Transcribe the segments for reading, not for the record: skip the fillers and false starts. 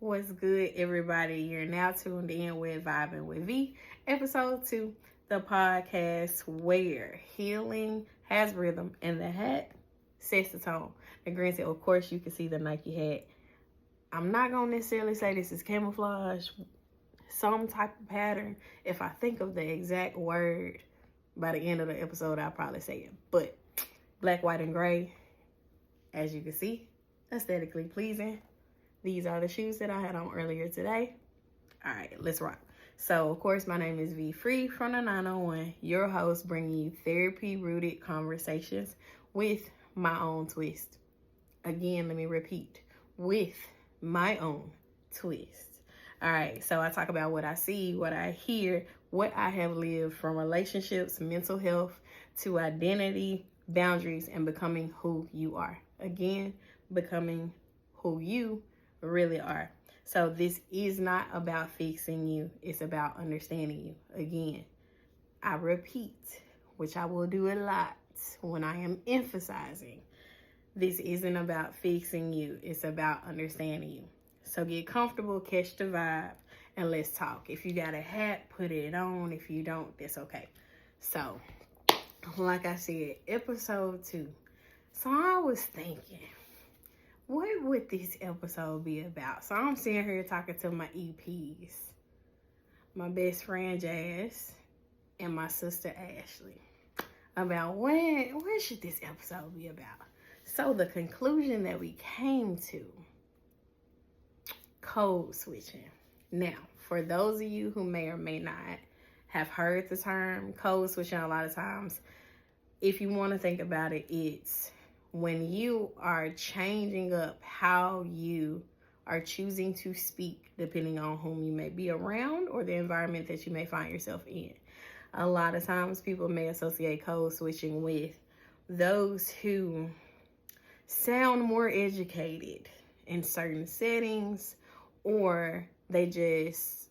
What's good, everybody? You're now tuned in with Viibin With Vee, episode 2, the podcast where healing has rhythm and the hat sets the tone. And granted, of course, you can see the Nike hat. I'm not going to necessarily say this is camouflage, some type of pattern. If I think of the exact word by the end of the episode, I'll probably say it. But black, white, and gray, as you can see, aesthetically pleasing. These are the shoes that I had on earlier today. All right, let's rock. So, of course, my name is V Free from the 901, your host, bringing you therapy-rooted conversations with my own twist. Again, let me repeat, with my own twist. All right, so I talk about what I see, what I hear, what I have lived, from relationships, mental health, to identity, boundaries, and becoming who you are. Again, becoming who you really are. So this is not about fixing you. It's about understanding you. Again, I repeat, which I will do a lot when I am emphasizing. This isn't about fixing you. It's about understanding you. So get comfortable, catch the vibe, and let's talk. If you got a hat, put it on. If you don't, that's okay. So, like I said, episode 2. So I was thinking, what would this episode be about? So I'm sitting here talking to my EPs, my best friend Jazz, and my sister Ashley, about when should this episode be about? So the conclusion that we came to, code switching. Now, for those of you who may or may not have heard the term code switching, a lot of times, if you want to think about it, it's when you are changing up how you are choosing to speak depending on whom you may be around or the environment that you may find yourself in. A lot of times people may associate code switching with those who sound more educated in certain settings, or they just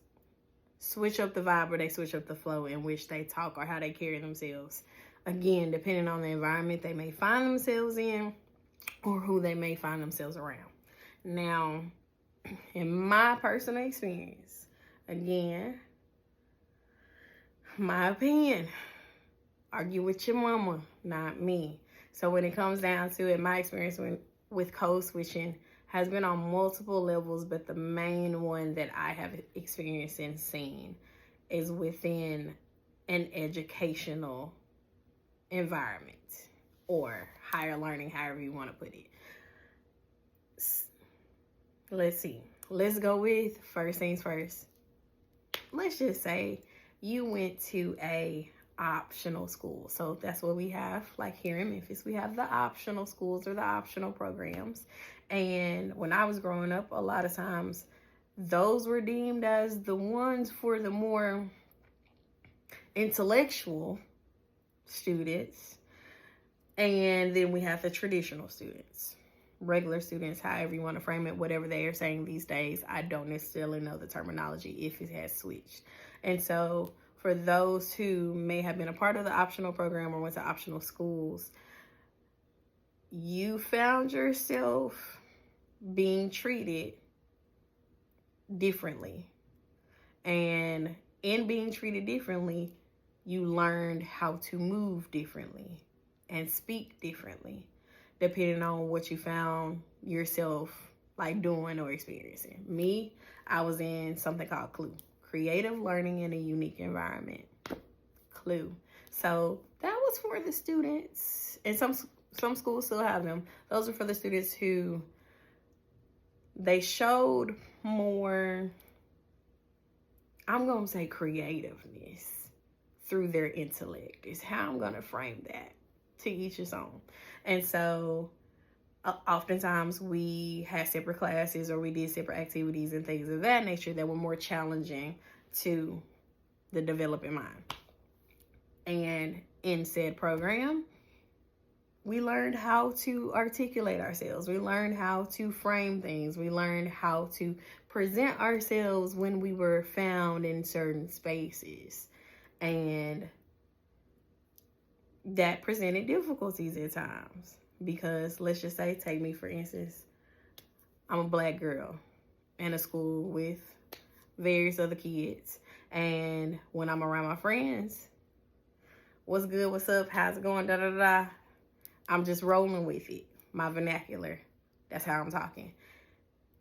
switch up the vibe or they switch up the flow in which they talk or how they carry themselves. Again, depending on the environment they may find themselves in or who they may find themselves around. Now, in my personal experience, again, my opinion, argue with your mama, not me. So when it comes down to it, my experience with code switching has been on multiple levels, but the main one that I have experienced and seen is within an educational environment or higher learning, however you want to put it. Let's see. Let's go with first things first. Let's just say you went to a optional school. So that's what we have, like here in Memphis. We have the optional schools or the optional programs. And when I was growing up, a lot of times those were deemed as the ones for the more intellectual students, and then we have the traditional students, regular students, however you want to frame it, whatever they are saying these days. I don't necessarily know the terminology if it has switched. And so for those who may have been a part of the optional program or went to optional schools, you found yourself being treated differently, and in being treated differently, you learned how to move differently and speak differently, depending on what you found yourself like doing or experiencing. Me, I was in something called CLUE, Creative Learning in a Unique Environment. CLUE. So that was for the students, and some schools still have them. Those are for the students who they showed more, I'm going to say, creativeness through their intellect is how I'm going to frame that. To each his own. And so oftentimes we had separate classes or we did separate activities and things of that nature that were more challenging to the developing mind. And in said program, we learned how to articulate ourselves. We learned how to frame things. We learned how to present ourselves when we were found in certain spaces. And that presented difficulties at times, because let's just say, take me for instance, I'm a black girl in a school with various other kids. And when I'm around my friends, what's good, what's up, how's it going, da da da, I'm just rolling with it. My vernacular, that's how I'm talking.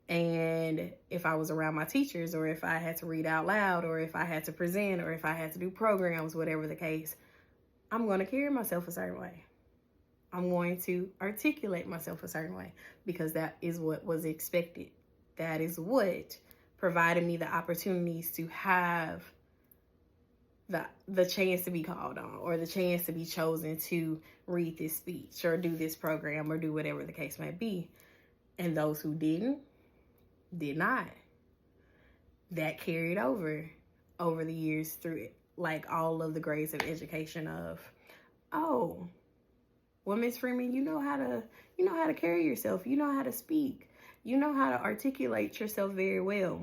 And if I was around my teachers, or if I had to read out loud, or if I had to present, or if I had to do programs, whatever the case, I'm going to carry myself a certain way. I'm going to articulate myself a certain way because that is what was expected. That is what provided me the opportunities to have the chance to be called on, or the chance to be chosen to read this speech or do this program or do whatever the case may be. And those who did not. That carried over the years through it. Like all of the grades of education of, oh, well, Miss Freeman, you know how to carry yourself. You know how to speak. You know how to articulate yourself very well.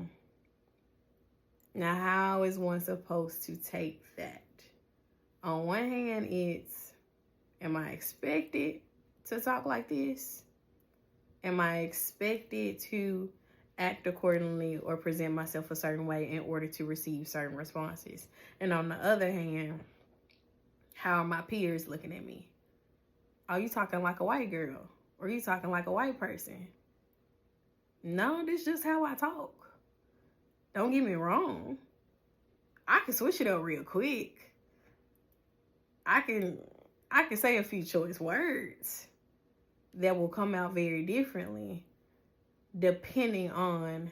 Now, how is one supposed to take that? On one hand, it's, am I expected to talk like this? Am I expected to act accordingly or present myself a certain way in order to receive certain responses? And on the other hand, how are my peers looking at me? Are you talking like a white girl? Or are you talking like a white person? No, this is just how I talk. Don't get me wrong. I can switch it up real quick. I can say a few choice words that will come out very differently depending on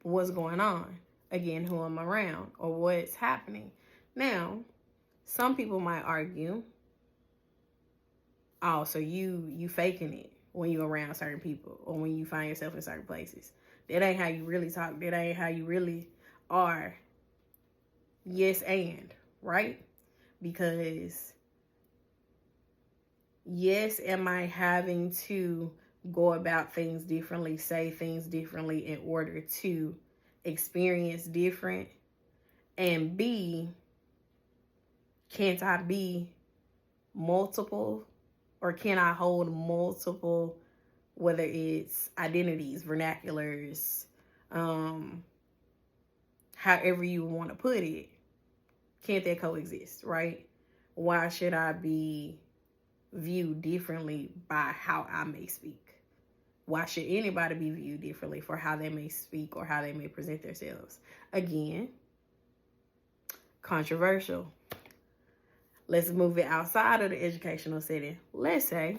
what's going on. Again, who I'm around or what's happening. Now, some people might argue, oh, so you faking it when you're around certain people or when you find yourself in certain places. That ain't how you really talk. That ain't how you really are. Yes, and, right? Because, yes, am I having to go about things differently, say things differently in order to experience different? And B, can't I be multiple, or can I hold multiple, whether it's identities, vernaculars, however you want to put it? Can't that coexist, right? Why should I be viewed differently by how I may speak? Why should anybody be viewed differently for how they may speak or how they may present themselves? Again, controversial. Let's move it outside of the educational setting. Let's say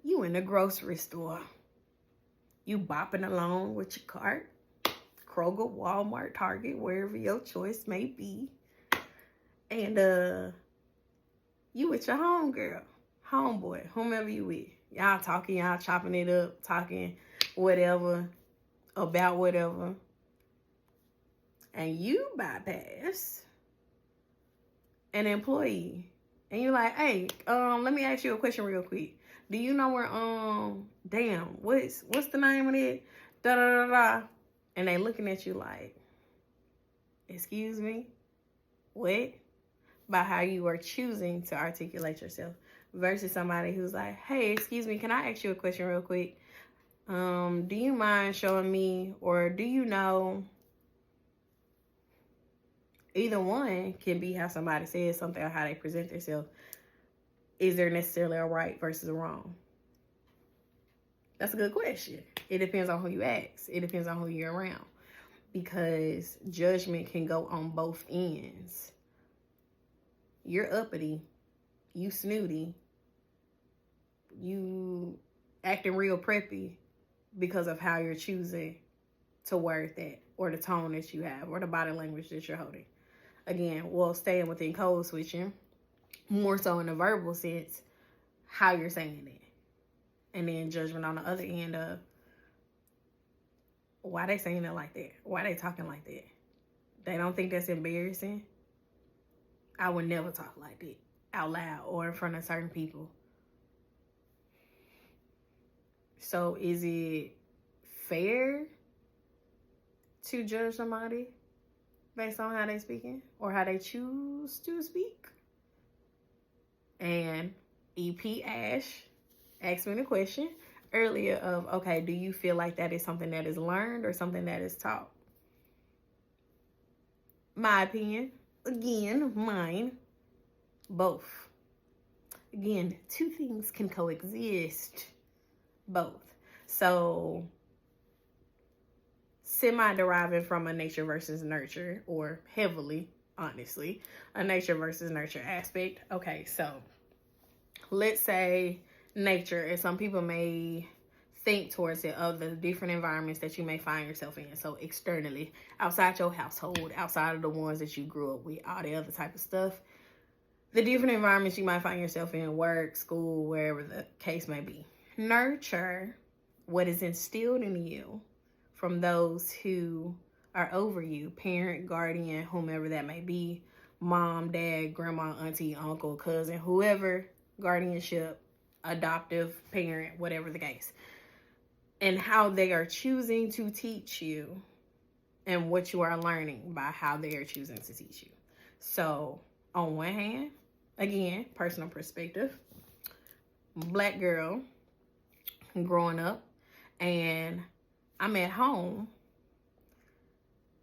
you in the grocery store. You bopping along with your cart. Kroger, Walmart, Target, wherever your choice may be. And you with your homegirl, homeboy, whomever you with. Y'all talking, y'all chopping it up, talking whatever, about whatever. And you bypass an employee. And you're like, hey, let me ask you a question real quick. Do you know where, what's the name of it? Da da da da. And they looking at you like, excuse me, what? By how you are choosing to articulate yourself versus somebody who's like, hey, excuse me, can I ask you a question real quick? Do you mind showing me, or do you know? Either one can be how somebody says something or how they present themselves. Is there necessarily a right versus a wrong? That's a good question. It depends on who you ask. It depends on who you're around. Because judgment can go on both ends. You're uppity. You snooty. You acting real preppy because of how you're choosing to word that, or the tone that you have, or the body language that you're holding. Again, well, staying within code switching, more so in the verbal sense, how you're saying it. And then judgment on the other end of, why they saying it like that? Why they talking like that? They don't think that's embarrassing? I would never talk like that out loud or in front of certain people. So is it fair to judge somebody based on how they speaking or how they choose to speak? And EP Ash asked me the question. earlier of, okay, do you feel like that is something that is learned or something that is taught? My opinion, again, mine, both. Again, two things can coexist, both. So, semi-deriving from a nature versus nurture, or heavily, honestly, a nature versus nurture aspect. Okay, so let's say nature, and some people may think towards it of the different environments that you may find yourself in. So externally, outside your household, outside of the ones that you grew up with, all the other type of stuff, the different environments you might find yourself in, work, school, wherever the case may be. Nurture what is instilled in you from those who are over you, parent, guardian, whomever that may be, mom, dad, grandma, auntie, uncle, cousin, whoever, guardianship, adoptive parent, whatever the case. And how they are choosing to teach you and what you are learning by how they are choosing to teach you. So, on one hand, again, personal perspective, Black girl growing up, and I'm at home.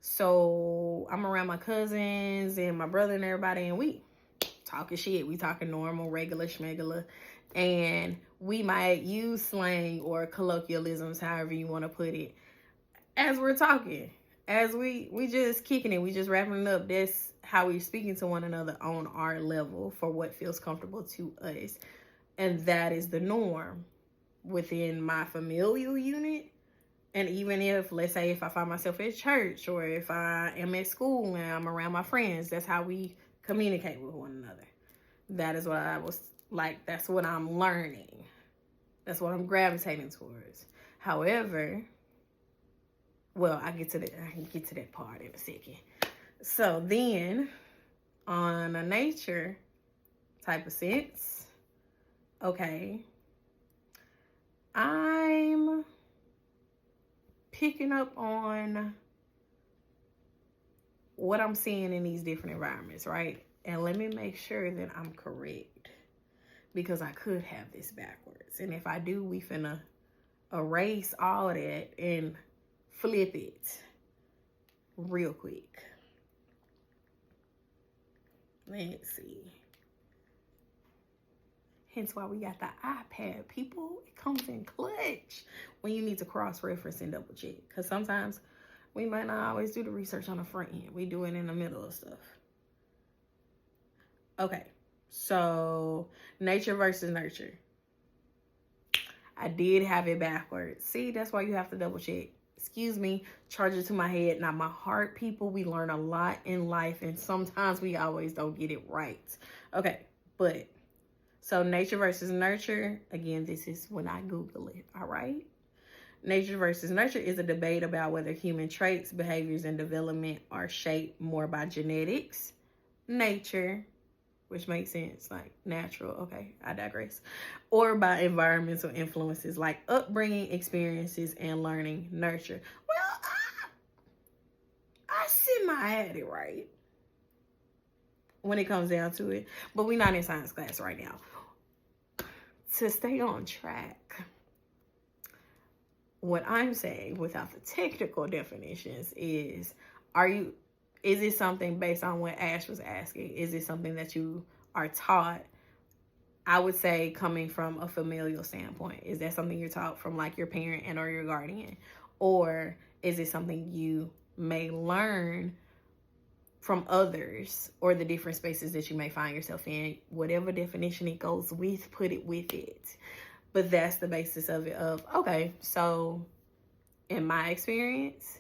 So, I'm around my cousins and my brother and everybody, and we talking shit. We talking normal, regular, schmegula. And we might use slang or colloquialisms, however you want to put it, as we're talking, as we just kicking it, we just wrapping it up. That's how we're speaking to one another on our level for what feels comfortable to us. And that is the norm within my familial unit. And even if, let's say, if I find myself at church or if I am at school and I'm around my friends, that's how we communicate with one another. That is what I was like, that's what I'm learning. That's what I'm gravitating towards. However, well, I can get to that part in a second. So then, on a nature type of sense, okay, I'm picking up on what I'm seeing in these different environments, right? And let me make sure that I'm correct, because I could have this backwards. And if I do, we finna erase all of that and flip it real quick. Let's see. Hence why we got the iPad, people. It comes in clutch when you need to cross-reference and double check. Because sometimes we might not always do the research on the front end. We do it in the middle of stuff. Okay, so nature versus nurture. I did have it backwards. See, that's why you have to double check. Excuse me, charge it to my head, not my heart, people. We learn a lot in life, and sometimes we always don't get it right. Okay, but so nature versus nurture. Again, this is when I Google it, all right? Nature versus nurture is a debate about whether human traits, behaviors, and development are shaped more by genetics, nature, which makes sense, like natural, okay, I digress, or by environmental influences like upbringing, experiences, and learning, nurture. Well, I semi had it right when it comes down to it, but we're not in science class right now. To stay on track, what I'm saying without the technical definitions is it something based on what Ash was asking? Is it something that you are taught? I would say coming from a familial standpoint. Is that something you're taught from like your parent and or your guardian? Or is it something you may learn from others or the different spaces that you may find yourself in? Whatever definition it goes with, put it with it. But that's the basis of it of, okay, so in my experience,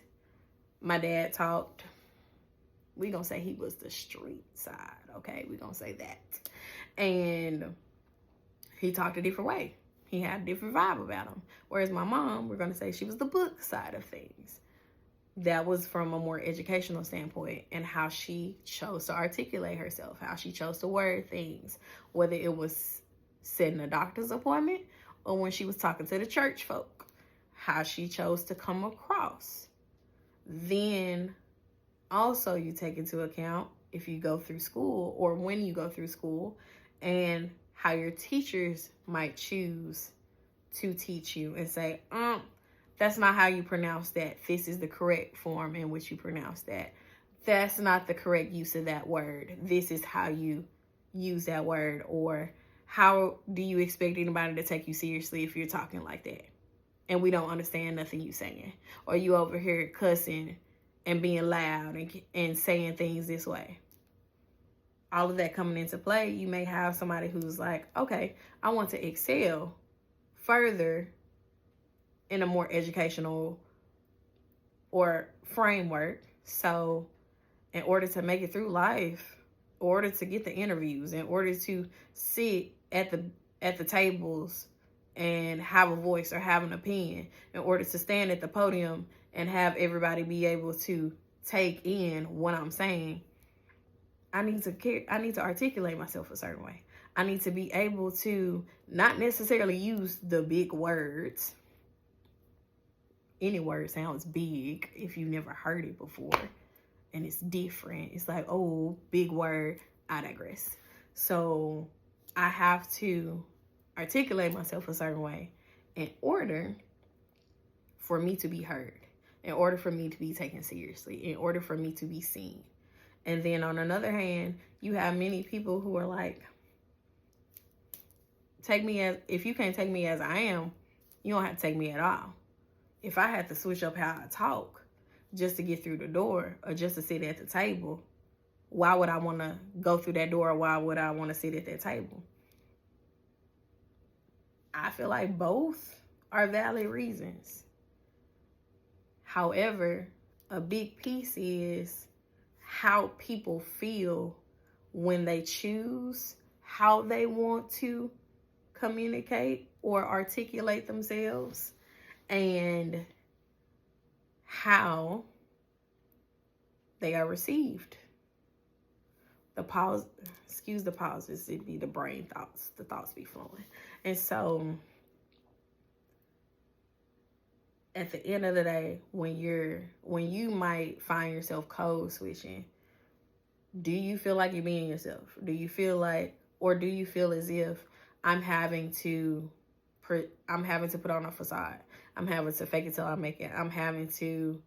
my dad talked, we gonna say he was the street side, okay? We gonna say that. And he talked a different way. He had a different vibe about him. Whereas my mom, we're gonna say she was the book side of things. That was from a more educational standpoint and how she chose to articulate herself, how she chose to word things, whether it was setting a doctor's appointment or when she was talking to the church folk, how she chose to come across. Then also you take into account if you go through school or when you go through school and how your teachers might choose to teach you and say, that's not how you pronounce that. This is the correct form in which you pronounce that. That's not the correct use of that word. This is how you use that word. Or how do you expect anybody to take you seriously if you're talking like that and we don't understand nothing you saying? Or you over here cussing and being loud and saying things this way. All of that coming into play, you may have somebody who's like, okay, I want to excel further in a more educational or framework. So in order to make it through life, in order to get the interviews, in order to sit at the tables and have a voice or have an opinion, in order to stand at the podium and have everybody be able to take in what I'm saying, I need to articulate myself a certain way. I need to be able to not necessarily use the big words. Any word sounds big if you've never heard it before. And it's different. It's like, oh, big word. I digress. So I have to articulate myself a certain way in order for me to be heard, in order for me to be taken seriously, in order for me to be seen. And then on another hand, you have many people who are like, if you can't take me as I am, you don't have to take me at all. If I had to switch up how I talk just to get through the door or just to sit at the table, why would I want to go through that door? Or why would I want to sit at that table? I feel like both are valid reasons. However, a big piece is how people feel when they choose how they want to communicate or articulate themselves, and how they are received. Excuse the pauses, it'd be the brain thoughts, the thoughts be flowing. And so at the end of the day, when you might find yourself code switching, do you feel like you're being yourself? Do you feel as if I'm having to put on a facade? I'm having to fake it till I make it. I'm having to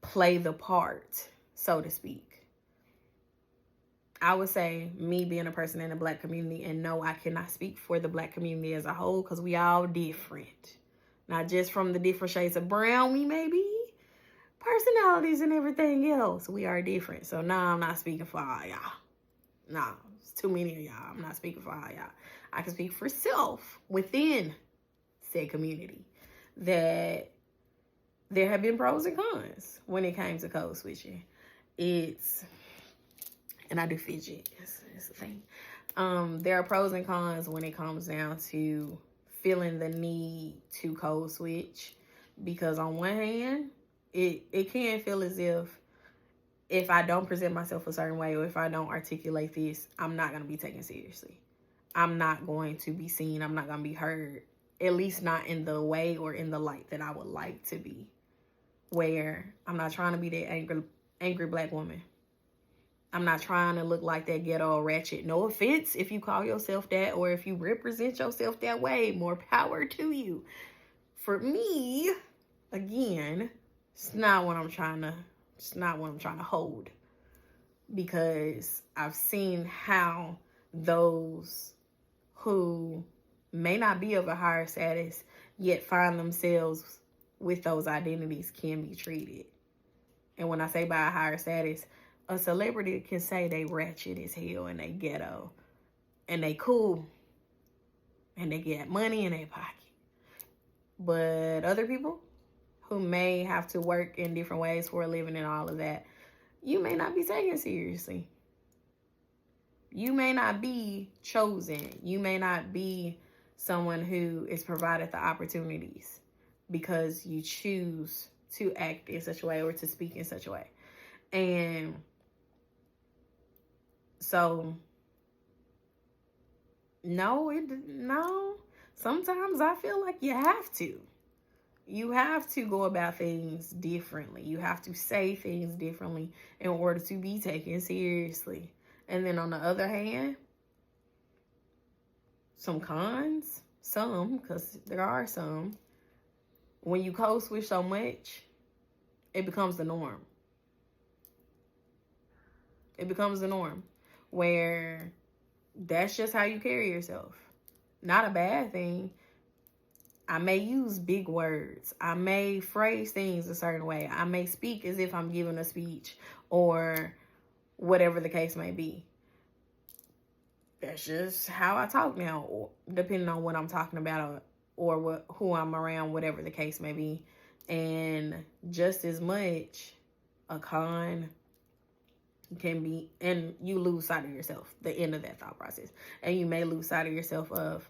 play the part, so to speak. I would say, me being a person in the Black community, and no, I cannot speak for the Black community as a whole, because we all different. Not just from the different shades of brown we may be, personalities and everything else. We are different. So no, I'm not speaking for all y'all. No, it's too many of y'all. I'm not speaking for all y'all. I can speak for self within said community that there have been pros and cons when it came to code switching. And I do fidget. It's a thing. There are pros and cons when it comes down to feeling the need to code switch, because on one hand, it can feel as if I don't present myself a certain way, or if I don't articulate this, I'm not going to be taken seriously. I'm not going to be seen. I'm not going to be heard, at least not in the way or in the light that I would like to be, where I'm not trying to be that angry Black woman. I'm not trying to look like that ghetto ratchet. No offense if you call yourself that, or if you represent yourself that way, more power to you. For me, again, it's not what I'm trying to hold, because I've seen how those who may not be of a higher status yet find themselves with those identities can be treated. And when I say by a higher status, a celebrity can say they ratchet as hell and they ghetto and they cool and they get money in their pocket. But other people who may have to work in different ways for a living and all of that, you may not be taken seriously. You may not be chosen. You may not be someone who is provided the opportunities because you choose to act in such a way or to speak in such a way. And so, no. Sometimes I feel like you have to. You have to go about things differently. You have to say things differently in order to be taken seriously. And then on the other hand, some cons. some, because there are some, when you code switch so much, it becomes the norm. It becomes the norm where that's just how you carry yourself. Not a bad thing. I may use big words. I may phrase things a certain way. I may speak as if I'm giving a speech or whatever the case may be. That's just how I talk now, or depending on what I'm talking about or who I'm around, whatever the case may be. And just as much, a con can be, and you lose sight of yourself, the end of that thought process. And you may lose sight of yourself of,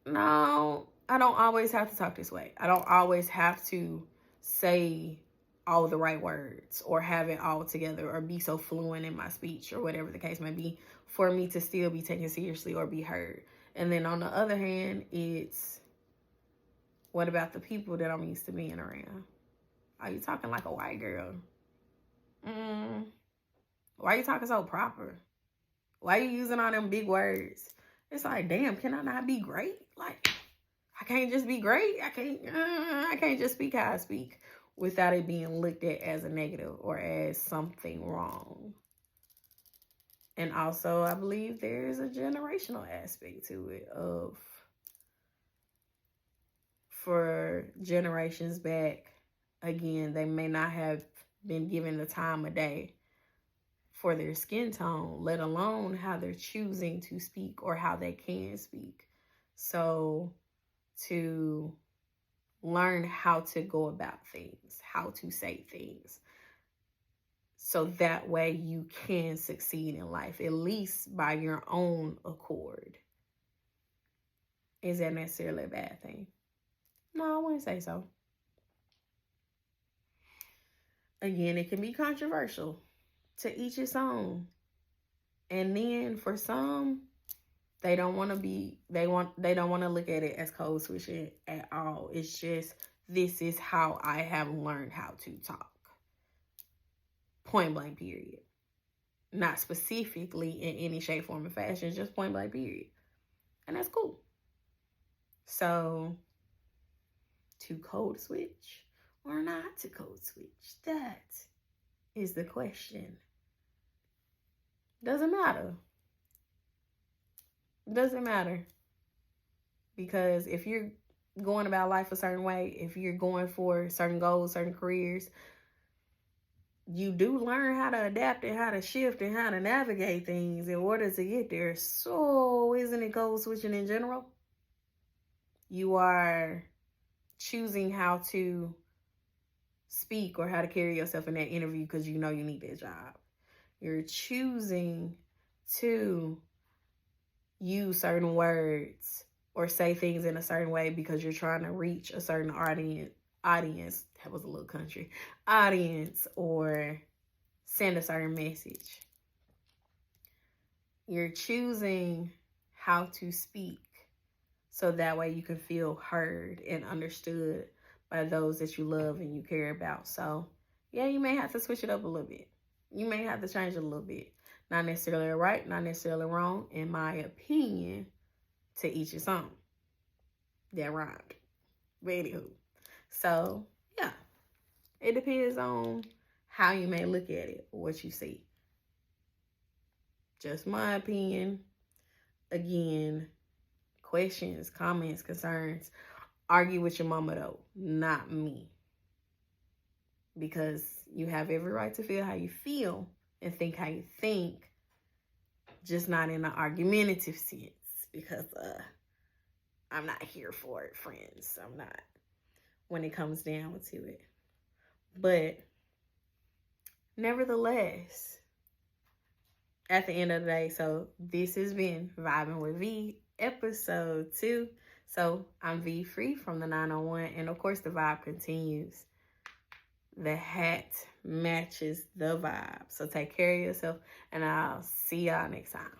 no, I don't always have to talk this way. I don't always have to say all the right words or have it all together or be so fluent in my speech or whatever the case may be for me to still be taken seriously or be heard. And then on the other hand, it's, what about the people that I'm used to being around? Are you talking like a white girl? Why are you talking so proper? Why are you using all them big words? It's like, damn, can I not be great? Like, I can't just be great. I can't just speak how I speak without it being looked at as a negative or as something wrong. And also, I believe there's a generational aspect to it of, for generations back, again, they may not have been given the time of day for their skin tone, let alone how they're choosing to speak or how they can speak. So to learn how to go about things, how to say things, so that way you can succeed in life, at least by your own accord. Is that necessarily a bad thing? No, I wouldn't say so. Again, it can be controversial. To each his own. And then for some, they don't want to look at it as code switching at all. It's just, this is how I have learned how to talk. Point blank, period. Not specifically in any shape, form, or fashion, just point blank, period. And that's cool. So, to code switch or not to code switch, that is the question. Doesn't matter. Doesn't matter. Because if you're going about life a certain way, if you're going for certain goals, certain careers, you do learn how to adapt and how to shift and how to navigate things in order to get there. So isn't it code switching in general? You are choosing how to speak or how to carry yourself in that interview because you know you need that job. You're choosing to use certain words or say things in a certain way because you're trying to reach a certain audience. That was a little country. Audience, or send a certain message. You're choosing how to speak so that way you can feel heard and understood by those that you love and you care about. So, yeah, you may have to switch it up a little bit. You may have to change it a little bit. Not necessarily right, not necessarily wrong. In my opinion, to each his own. That rhymed. But anywho. So, yeah. It depends on how you may look at it, what you see. Just my opinion. Again, questions, comments, concerns. Argue with your mama, though. Not me. Because you have every right to feel how you feel and think how you think, just not in an argumentative sense, because I'm not here for it, friends. I'm not, when it comes down to it. But nevertheless, at the end of the day, so this has been Vibing with Vee, episode 2. So I'm V Free from the 901, and of course the vibe continues. The hat matches the vibe. So take care of yourself, and I'll see y'all next time.